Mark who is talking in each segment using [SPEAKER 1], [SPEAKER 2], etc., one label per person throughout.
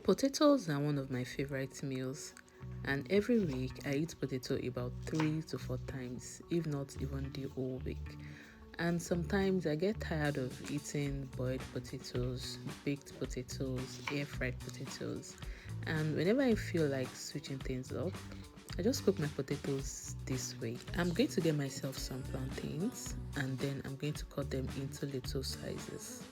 [SPEAKER 1] Potatoes are one of my favorite meals, and every week I eat potato about 3 to 4 times, if not even the whole week. And sometimes I get tired of eating boiled potatoes, baked potatoes, air fried potatoes, and whenever I feel like switching things up, I just cook my potatoes this way. I'm going to get myself some plantains and then I'm going to cut them into little sizes.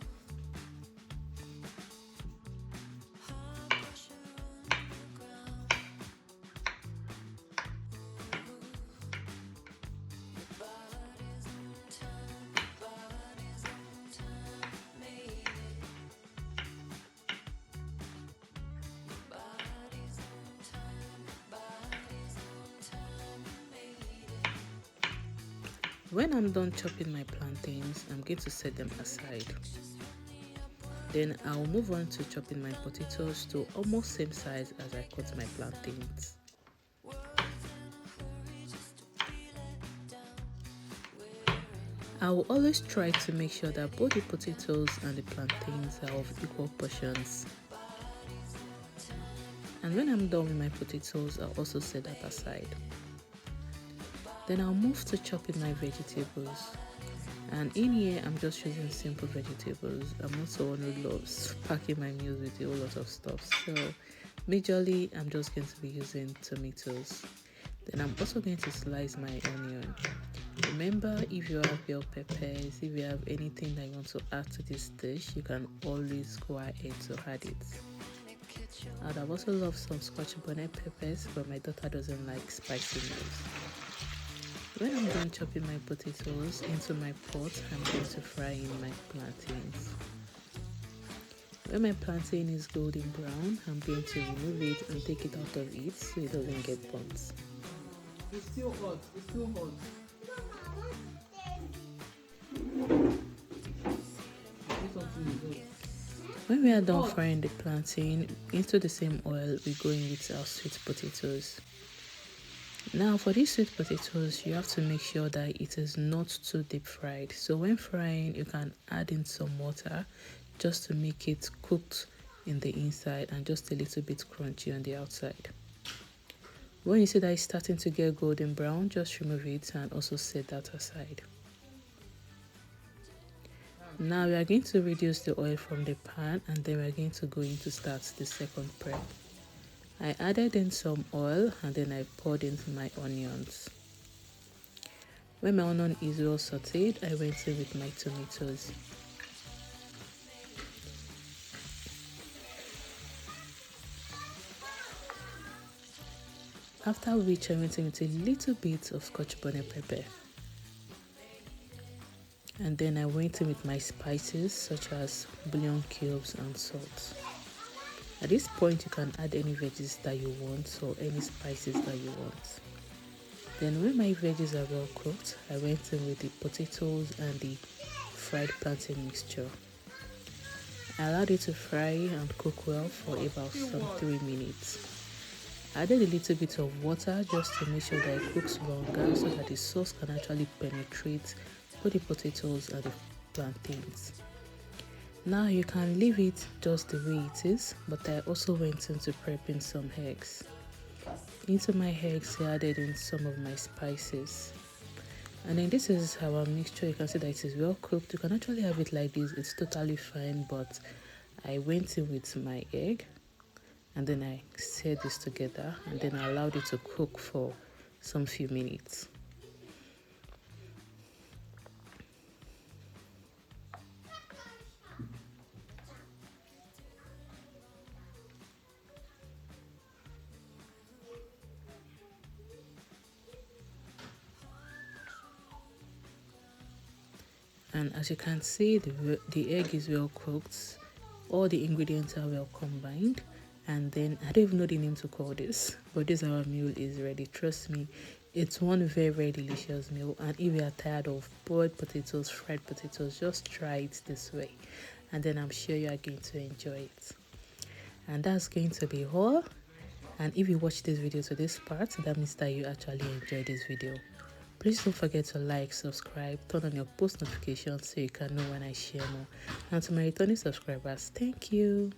[SPEAKER 1] When I'm done chopping my plantains, I'm going to set them aside. Then I'll move on to chopping my potatoes to almost same size as I cut my plantains. I will always try to make sure that both the potatoes and the plantains are of equal portions. And when I'm done with my potatoes, I'll also set that aside. Then I'll move to chopping my vegetables. And in here, I'm just choosing simple vegetables. I'm not someone who loves packing my meals with a whole lot of stuff. So majorly, I'm just going to be using tomatoes. Then I'm also going to slice my onion. Remember, if you have bell peppers, if you have anything that you want to add to this dish, you can always go ahead to add it. I'd have also loved some scotch bonnet peppers, but my daughter doesn't like spicy meals. When I'm done chopping my potatoes into my pot, I'm going to fry in my plantains. When my plantain is golden brown, I'm going to remove it and take it out of it so it doesn't get burnt.
[SPEAKER 2] It's still hot. It's still hot.
[SPEAKER 1] When we are done frying the plantain, into the same oil, we go in with our sweet potatoes. Now for these sweet potatoes, you have to make sure that it is not too deep fried. So when frying, you can add in some water just to make it cooked in the inside and just a little bit crunchy on the outside. When you see that it's starting to get golden brown, just remove it and also set that aside. Now we are going to reduce the oil from the pan and then we are going to go in to start the second prep. I added in some oil and then I poured in my onions. When my onion is well sauteed, I went in with my tomatoes. After which I went in with a little bit of scotch bonnet pepper. And then I went in with my spices such as bouillon cubes and salt. At this point, you can add any veggies that you want or any spices that you want. Then when my veggies are well cooked, I went in with the potatoes and the fried plantain mixture. I allowed it to fry and cook well for about some 3 minutes. I added a little bit of water just to make sure that it cooks longer so that the sauce can actually penetrate both the potatoes and the plantains. Now you can leave it just the way it is, but I also went into prepping some eggs. Into my eggs, I added in some of my spices. And then this is our mixture. You can see that it is well cooked. You can actually have it like this, it's totally fine, but I went in with my egg and then I stirred this together and then I allowed it to cook for some few minutes. And as you can see, the egg is well cooked, all the ingredients are well combined, and then I don't even know the name to call this, but this our meal is ready. Trust me, it's one very, very delicious meal. And if you are tired of boiled potatoes, fried potatoes, just try it this way and then I'm sure you are going to enjoy it. And that's going to be all. And if you watch this video to this part, that means that you actually enjoyed this video. Please don't forget to like, subscribe, turn on your post notifications so you can know when I share more. And to my returning subscribers, thank you.